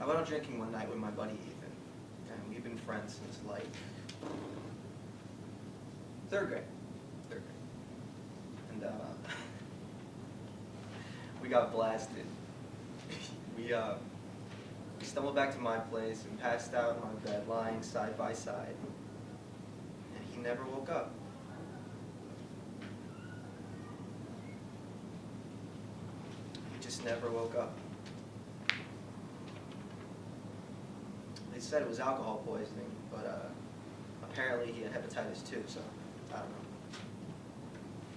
I went out drinking one night with my buddy Ethan, and we've been friends since like third grade. And we got blasted. We stumbled back to my place and passed out on my bed, lying side by side. And he never woke up. He just never woke up. They said it was alcohol poisoning, but apparently he had hepatitis too, so I don't know.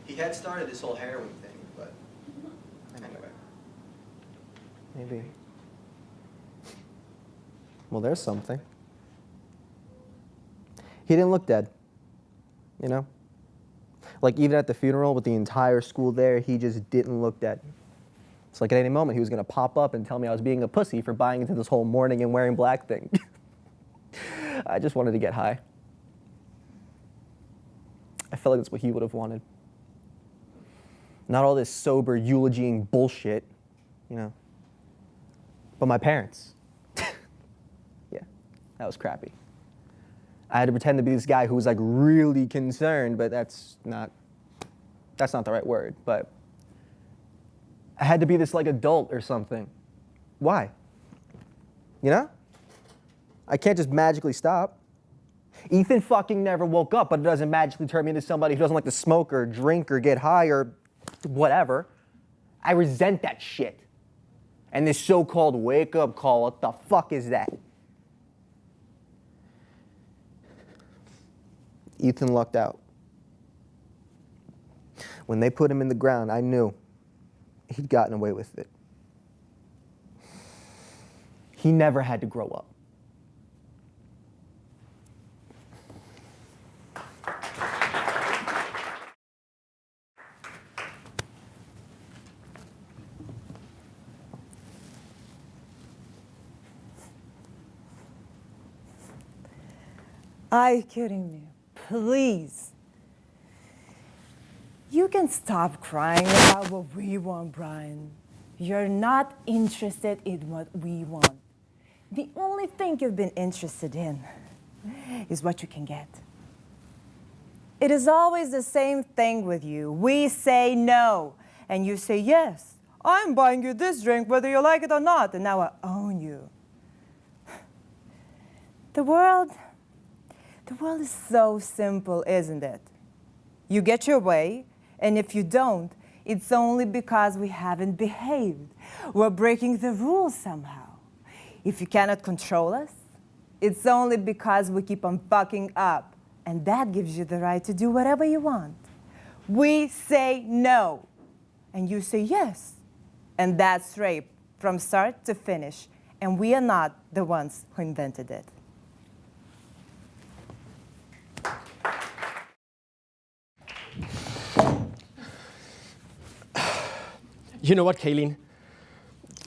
He had started this whole heroin thing, but anyway. Maybe. Well, there's something. He didn't look dead, you know? Like, even at the funeral with the entire school there, he just didn't look dead. It's like at any moment he was going to pop up and tell me I was being a pussy for buying into this whole mourning and wearing black thing. I just wanted to get high. I felt like that's what he would have wanted. Not all this sober eulogying bullshit, you know. But my parents, yeah, that was crappy. I had to pretend to be this guy who was like really concerned, but that's not the right word. But I had to be this like adult or something. Why? You know? I can't just magically stop. Ethan fucking never woke up, but it doesn't magically turn me into somebody who doesn't like to smoke or drink or get high or whatever. I resent that shit. And this so-called wake-up call, what the fuck is that? Ethan lucked out. When they put him in the ground, I knew he'd gotten away with it. He never had to grow up. Are you kidding me? Please. You can stop crying about what we want, Brian. You're not interested in what we want. The only thing you've been interested in is what you can get. It is always the same thing with you. We say no, and you say yes. I'm buying you this drink whether you like it or not, and now I own you. The world is so simple, isn't it? You get your way, and if you don't, it's only because we haven't behaved. We're breaking the rules somehow. If you cannot control us, it's only because we keep on fucking up, and that gives you the right to do whatever you want. We say no, and you say yes, and that's rape from start to finish, and we are not the ones who invented it. You know what, Kayleen?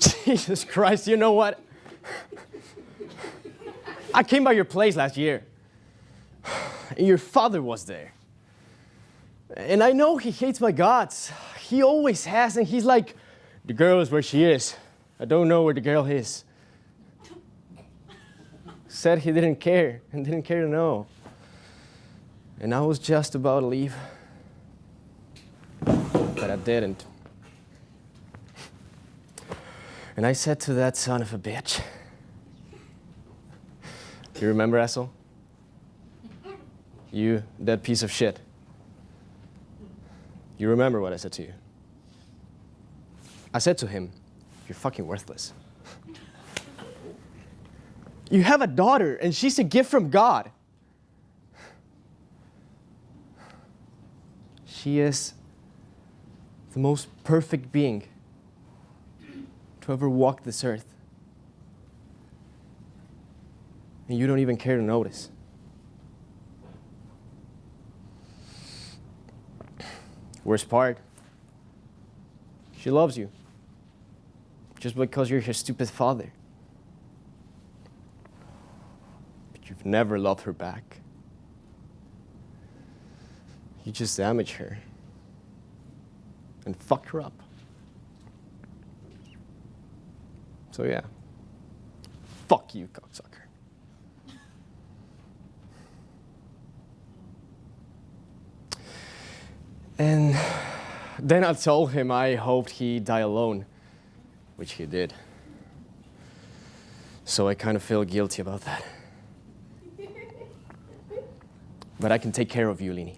Jesus Christ, you know what? I came by your place last year. And your father was there. And I know he hates my guts. He always has, and he's like, the girl is where she is. I don't know where the girl is. Said he didn't care, and didn't care to know. And I was just about to leave. But I didn't. And I said to that son of a bitch, you remember, asshole? You, that piece of shit. You remember what I said to you? I said to him, you're fucking worthless. You have a daughter, and she's a gift from God. She is the most perfect being to ever walk this earth. And you don't even care to notice. Worst part, she loves you. Just because you're her stupid father. But you've never loved her back. You just damage her and fuck her up. So yeah, Fuck you, cocksucker. And then I told him I hoped he'd die alone, which he did. So I kind of feel guilty about that. But I can take care of you, Lini.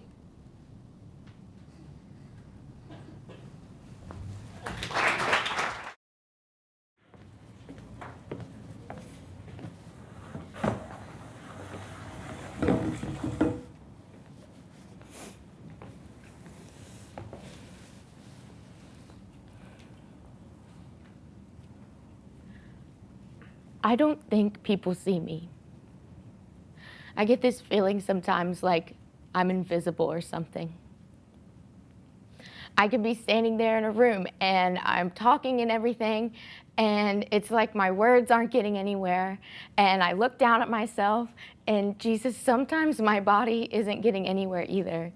I don't think people see me. I get this feeling sometimes like I'm invisible or something. I could be standing there in a room and I'm talking and everything, and it's like my words aren't getting anywhere, and I look down at myself, and Jesus, sometimes my body isn't getting anywhere either.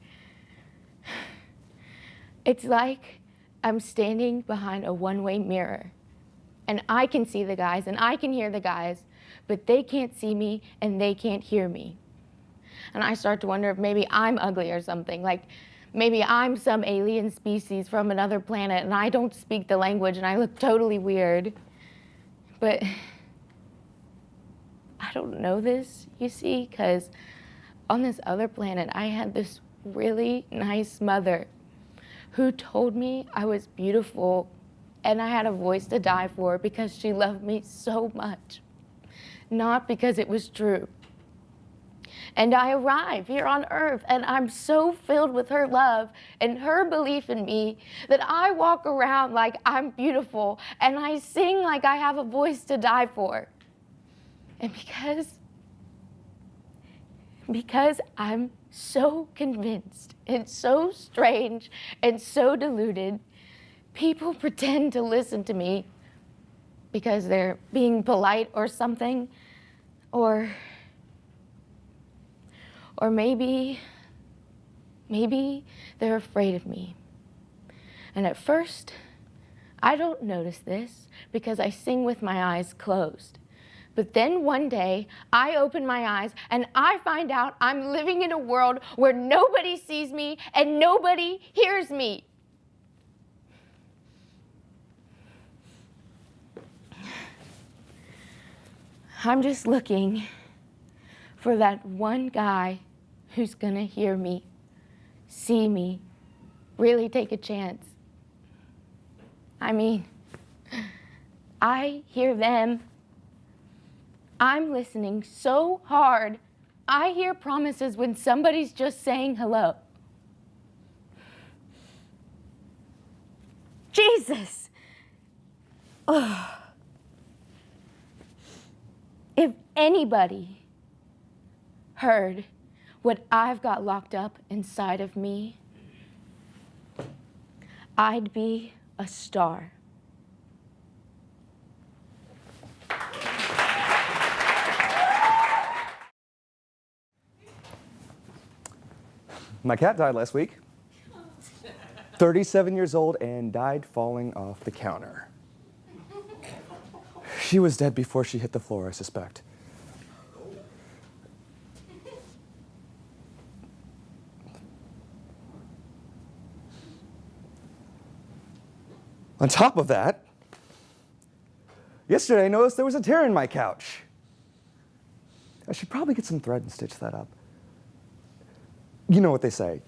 It's like I'm standing behind a one-way mirror, and I can see the guys and I can hear the guys, but they can't see me and they can't hear me. And I start to wonder if maybe I'm ugly or something, like maybe I'm some alien species from another planet and I don't speak the language and I look totally weird. But I don't know this, you see, because on this other planet I had this really nice mother who told me I was beautiful and I had a voice to die for because she loved me so much, not because it was true. And I arrive here on earth and I'm so filled with her love and her belief in me that I walk around like I'm beautiful and I sing like I have a voice to die for. And because I'm so convinced and so strange and so deluded, people pretend to listen to me because they're being polite or something, or maybe they're afraid of me. And at first, I don't notice this because I sing with my eyes closed. But then one day, I open my eyes and I find out I'm living in a world where nobody sees me and nobody hears me. I'm just looking for that one guy who's gonna hear me, see me, really take a chance. I mean, I hear them. I'm listening so hard. I hear promises when somebody's just saying hello. Jesus! Ugh. If anybody heard what I've got locked up inside of me, I'd be a star. My cat died last week. 37 years old and died falling off the counter. She was dead before she hit the floor, I suspect. On top of that, yesterday I noticed there was a tear in my couch. I should probably get some thread and stitch that up. You know what they say,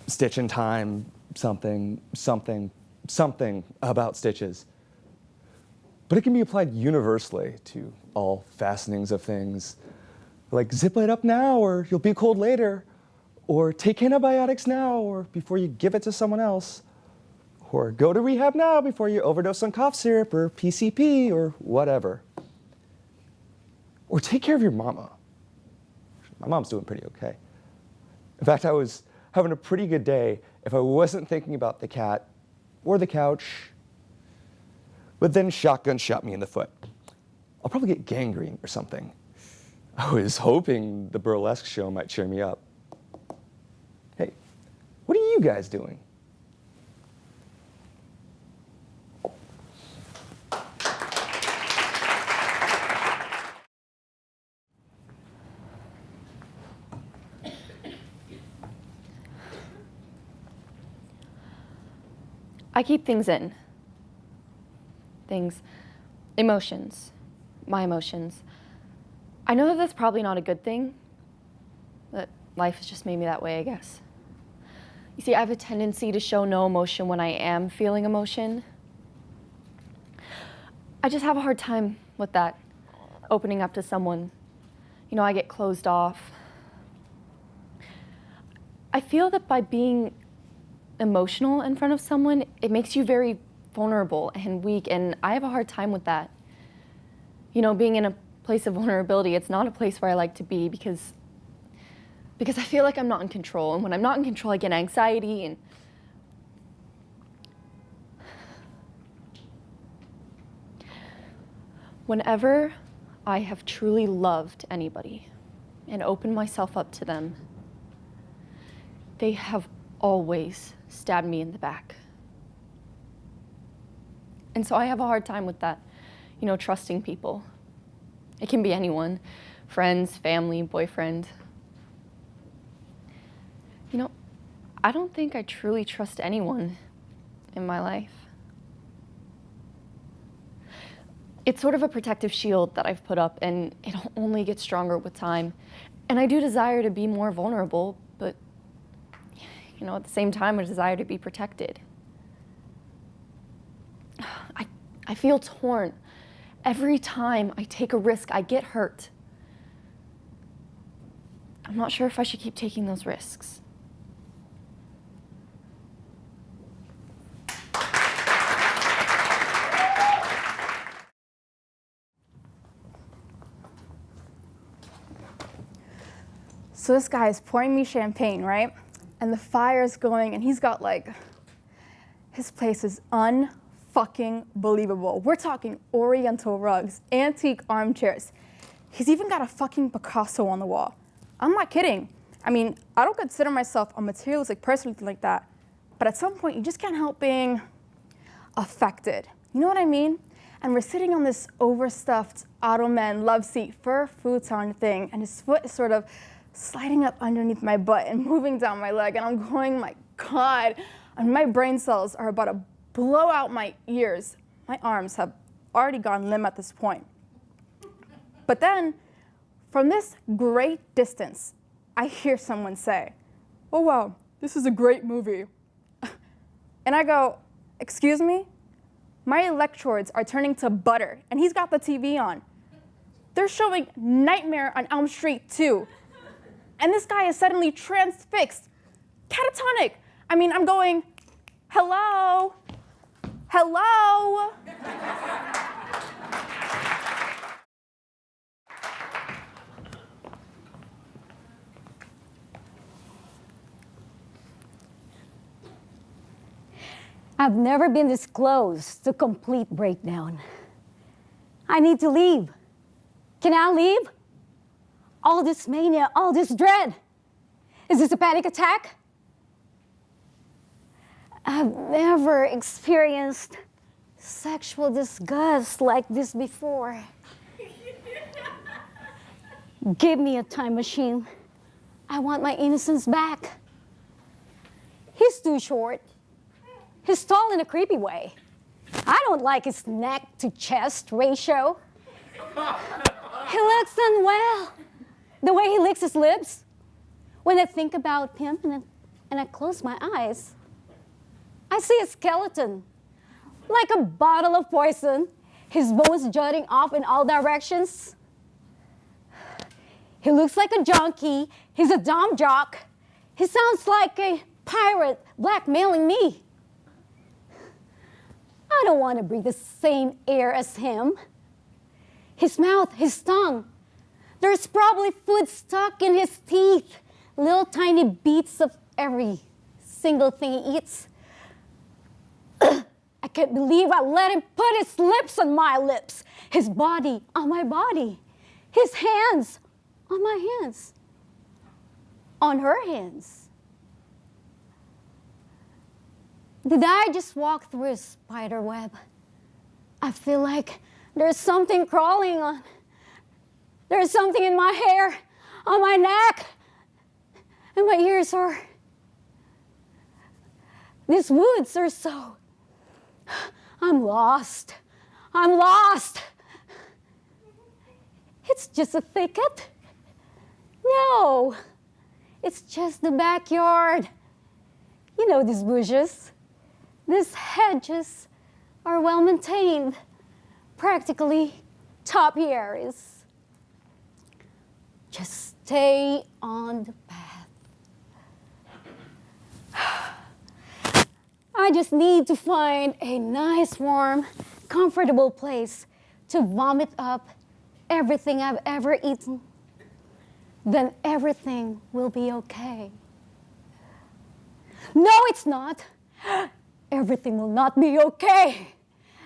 stitch in time, something about stitches. But it can be applied universally to all fastenings of things, like zip it up now or you'll be cold later, or take antibiotics now or before you give it to someone else, or go to rehab now before you overdose on cough syrup or PCP or whatever. Or take care of your mama. My mom's doing pretty okay. In fact, I was having a pretty good day if I wasn't thinking about the cat or the couch, but then shotgun shot me in the foot. I'll probably get gangrene or something. I was hoping the burlesque show might cheer me up. Hey, what are you guys doing? I keep things in. Emotions, my emotions. I know that that's probably not a good thing, but life has just made me that way, I guess. You see, I have a tendency to show no emotion when I am feeling emotion. I just have a hard time with that, opening up to someone. You know, I get closed off. I feel that by being emotional in front of someone, it makes you very vulnerable and weak, and I have a hard time with that. You know, being in a place of vulnerability, it's not a place where I like to be because I feel like I'm not in control, and when I'm not in control, I get anxiety and whenever I have truly loved anybody and opened myself up to them, they have always stabbed me in the back. And so I have a hard time with that, you know, trusting people. It can be anyone, friends, family, boyfriend. You know, I don't think I truly trust anyone in my life. It's sort of a protective shield that I've put up, and it'll only get stronger with time. And I do desire to be more vulnerable, but, you know, at the same time, I desire to be protected. I feel torn. Every time I take a risk, I get hurt. I'm not sure if I should keep taking those risks. So this guy is pouring me champagne, right? And the fire's going, and he's got his place is unfucking believable. We're talking oriental rugs, antique armchairs. He's even got a fucking Picasso on the wall. I'm not kidding. I mean, I don't consider myself a materialistic person or anything like that, but at some point you just can't help being affected. You know what I mean? And we're sitting on this overstuffed Ottoman love seat, fur futon thing, and his foot is sort of sliding up underneath my butt and moving down my leg, and I'm going, my God, and my brain cells are about to blow out my ears. My arms have already gone limp at this point. But then, from this great distance, I hear someone say, "Oh wow, this is a great movie." And I go, "Excuse me? My electrodes are turning to butter, and he's got the TV on. They're showing Nightmare on Elm Street 2. And this guy is suddenly transfixed, catatonic. I mean, I'm going, hello? Hello? I've never been this close to complete breakdown. I need to leave. Can I leave? All this mania, all this dread. Is this a panic attack? I've never experienced sexual disgust like this before. Give me a time machine. I want my innocence back. He's too short. He's tall in a creepy way. I don't like his neck to chest ratio. He looks unwell. The way he licks his lips. When I think about him and I close my eyes, I see a skeleton, like a bottle of poison, his bones jutting off in all directions. He looks like a junkie. He's a dumb jock. He sounds like a pirate blackmailing me. I don't want to breathe the same air as him. His mouth, his tongue, there's probably food stuck in his teeth, little tiny bits of every single thing he eats. I can't believe I let him put his lips on my lips, his body on my body, his hands on my hands, on her hands. Did I just walk through a spider web? I feel like there's something crawling on. There's something in my hair, on my neck, and my ears are. These woods are so I'm lost. I'm lost. It's just a thicket. No, it's just the backyard. You know these bushes, these hedges are well maintained, practically topiaries. Just stay on the path. I just need to find a nice, warm, comfortable place to vomit up everything I've ever eaten. Then everything will be okay. No, it's not. Everything will not be okay.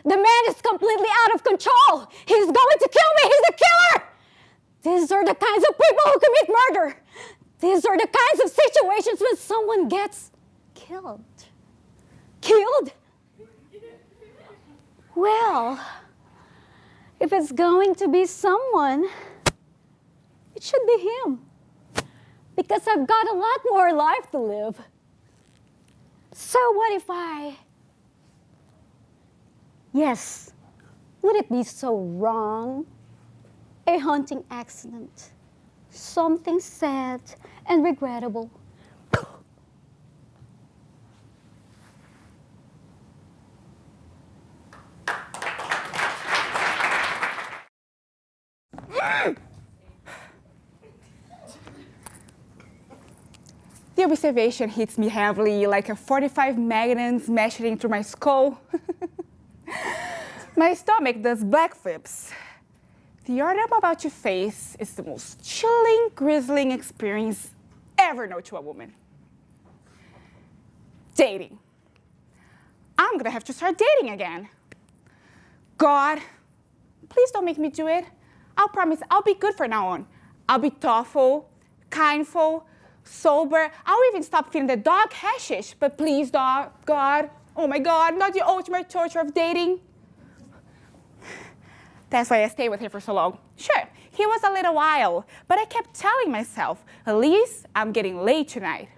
The man is completely out of control. He's going to kill me. He's a killer. These are the kinds of people who commit murder. These are the kinds of situations when someone gets killed. Killed? Well, if it's going to be someone, it should be him. Because I've got a lot more life to live. So what if yes, would it be so wrong? A hunting accident. Something sad and regrettable. The observation hits me heavily like a 45 magnum smashing through my skull. My stomach does backflips. The art I'm about to face is the most chilling, grisling experience ever known to a woman. Dating. I'm gonna have to start dating again. God, please don't make me do it. I'll promise I'll be good from now on. I'll be thoughtful, kindful, sober. I'll even stop feeling the dog hashish. But please, God, oh my God, not the ultimate torture of dating. That's why I stayed with him for so long. Sure, he was a little wild, but I kept telling myself, at least I'm getting laid tonight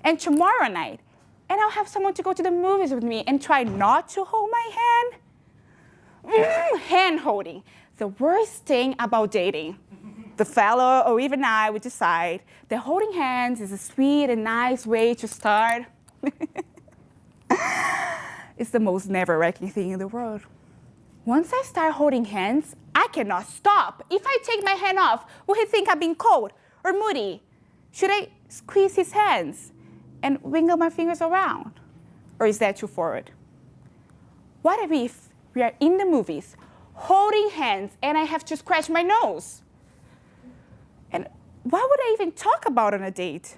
and tomorrow night, and I'll have someone to go to the movies with me and try not to hold my hand. Hand holding, the worst thing about dating. The fellow or even I would decide that holding hands is a sweet and nice way to start. It's the most nerve-wracking thing in the world. Once I start holding hands, I cannot stop. If I take my hand off, will he think I'm being cold or moody? Should I squeeze his hands and wiggle my fingers around? Or is that too forward? What if we are in the movies, holding hands, and I have to scratch my nose? And what would I even talk about on a date?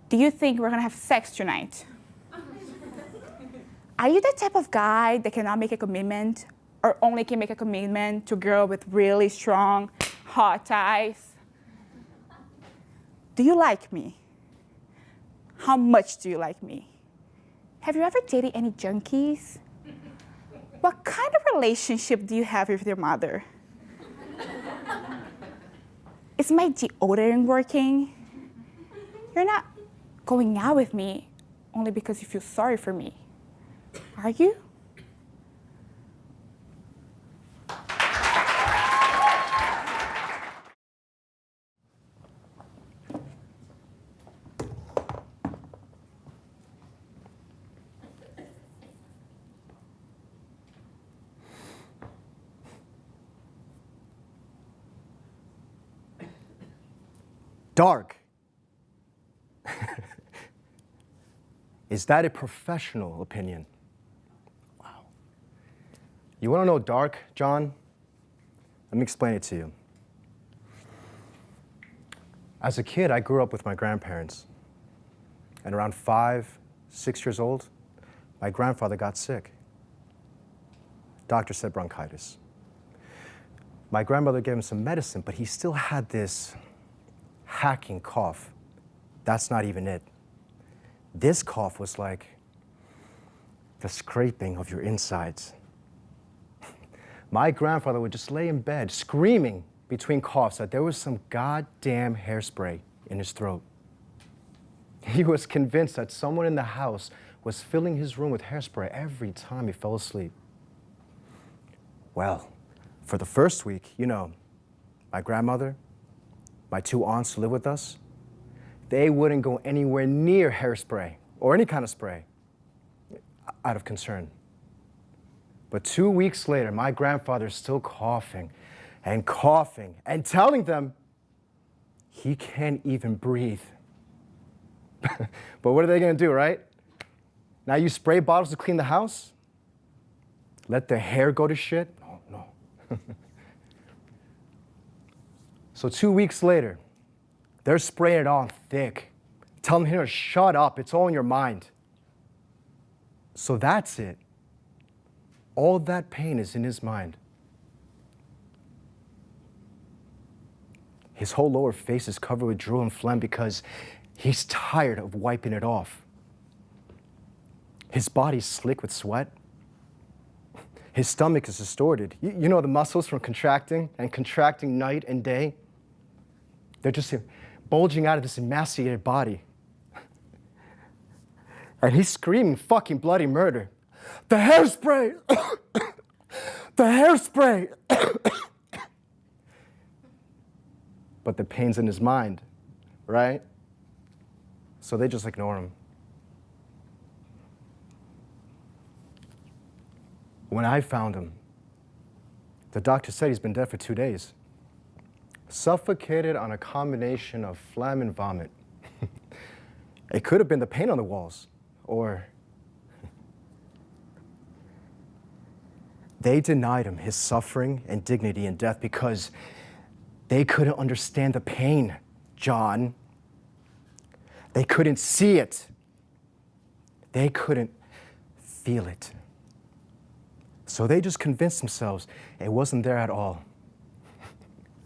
Do you think we're gonna have sex tonight? Are you the type of guy that cannot make a commitment or only can make a commitment to a girl with really strong, hot eyes? Do you like me? How much do you like me? Have you ever dated any junkies? What kind of relationship do you have with your mother? Is my deodorant working? You're not going out with me only because you feel sorry for me, are you? Dark. Is that a professional opinion? Wow. You want to know dark, John? Let me explain it to you. As a kid, I grew up with my grandparents. And around 5, 6 years old, my grandfather got sick. Doctor said bronchitis. My grandmother gave him some medicine, but he still had this hacking cough. That's not even it. This cough was like the scraping of your insides. My grandfather would just lay in bed screaming between coughs that there was some goddamn hairspray in his throat. He was convinced that someone in the house was filling his room with hairspray every time he fell asleep. Well, for the first week, you know, my grandmother, my 2 aunts who live with us, they wouldn't go anywhere near hairspray or any kind of spray out of concern. But 2 weeks later, my grandfather's still coughing and coughing and telling them he can't even breathe. But what are they gonna do, right? Now use spray bottles to clean the house? Let their hair go to shit? No. So 2 weeks later, they're spraying it on thick, telling him to shut up, it's all in your mind. So that's it. All that pain is in his mind. His whole lower face is covered with drool and phlegm because he's tired of wiping it off. His body's slick with sweat. His stomach is distorted. You know the muscles from contracting and contracting night and day? They're just bulging out of this emaciated body. And he's screaming fucking bloody murder. The hairspray! The hairspray! But the pain's in his mind, right? So they just ignore him. When I found him, the doctor said he's been dead for 2 days. Suffocated on a combination of phlegm and vomit. It could have been the paint on the walls, or they denied him his suffering and dignity in death because they couldn't understand the pain, John. They couldn't see it. They couldn't feel it. So they just convinced themselves it wasn't there at all.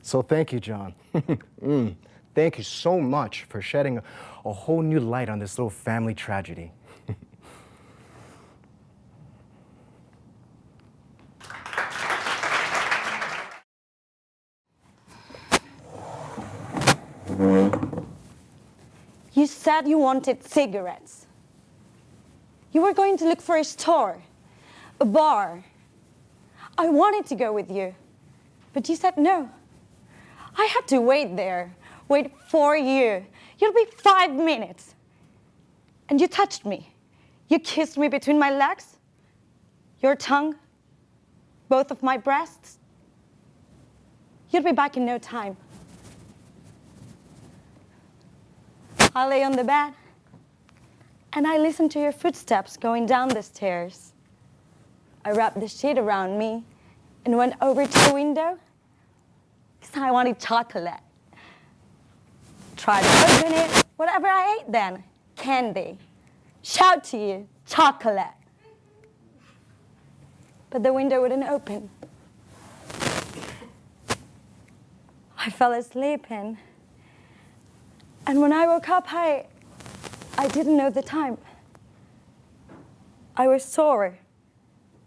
So thank you, John. Thank you so much for shedding a whole new light on this little family tragedy. You said you wanted cigarettes. You were going to look for a store, a bar. I wanted to go with you, but you said no. I had to wait there, wait for you. You'll be 5 minutes. And you touched me. You kissed me between my legs, your tongue, both of my breasts. You'll be back in no time. I lay on the bed, and I listened to your footsteps going down the stairs. I wrapped the sheet around me and went over to the window because I wanted chocolate. Tried to open it, whatever I ate then, candy. Shout to you, chocolate. But the window wouldn't open. I fell asleep and when I woke up, I didn't know the time. I was sore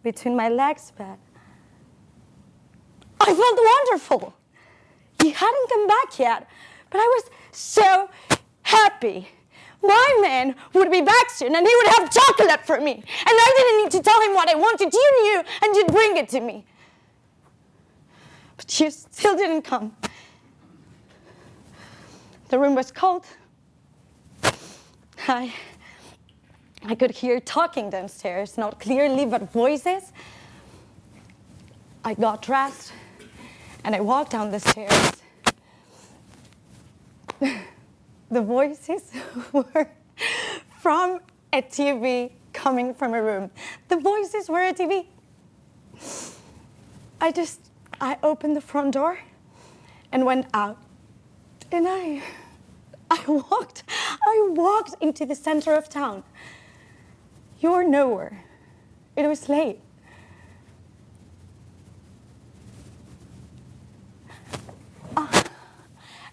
between my legs, but I felt wonderful. He hadn't come back yet, but I was so happy. My man would be back soon, and he would have chocolate for me. And I didn't need to tell him what I wanted. You knew, and you'd bring it to me. But you still didn't come. The room was cold. I could hear talking downstairs, not clearly, but voices. I got dressed, and I walked down the stairs. The voices were from a TV coming from a room. The voices were a TV. I opened the front door and went out. And I walked into the center of town. You were nowhere. It was late.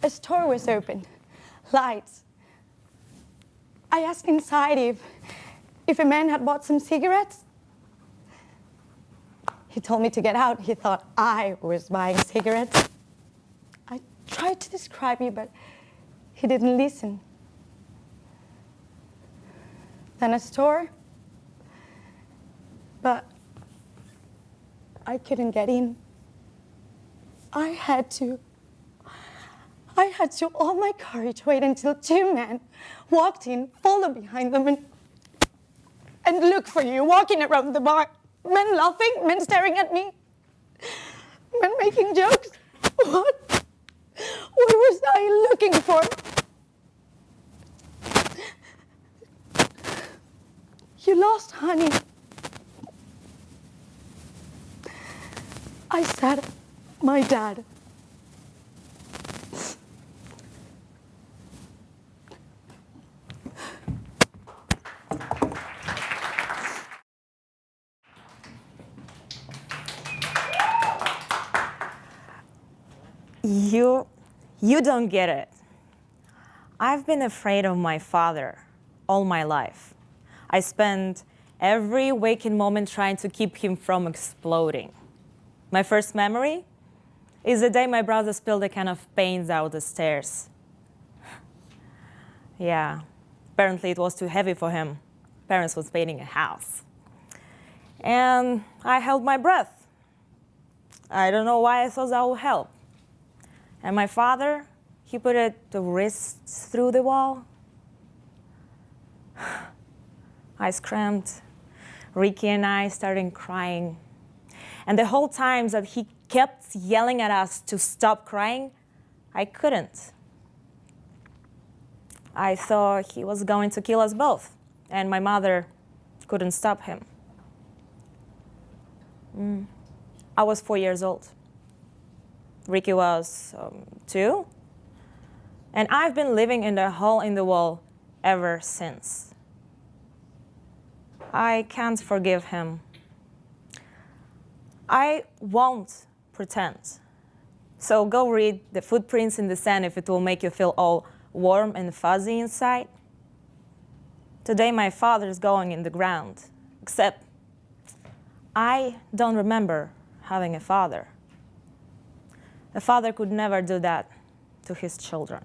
A store was open, lights. I asked inside if a man had bought some cigarettes. He told me to get out. He thought I was buying cigarettes. I tried to describe you, but he didn't listen. Then a store but I couldn't get in. I had to, all my courage, wait until two men walked in, followed behind them, and looked for you, walking around the bar. Men laughing, men staring at me, men making jokes. What was I looking for? You lost honey. I said, my dad. You don't get it. I've been afraid of my father all my life. I spent every waking moment trying to keep him from exploding. My first memory is the day my brother spilled a can of paint out the stairs. Yeah, apparently it was too heavy for him. Parents was painting a house. And I held my breath. I don't know why I thought that would help. And my father, he put the wrists through the wall. I screamed. Ricky and I started crying. And the whole time that he kept yelling at us to stop crying, I couldn't. I thought he was going to kill us both, and my mother couldn't stop him. I was 4 years old. Ricky was 2. And I've been living in the hole in the wall ever since. I can't forgive him. I won't pretend. So go read The Footprints in the Sand if it will make you feel all warm and fuzzy inside. Today my father is going in the ground, except I don't remember having a father. A father could never do that to his children.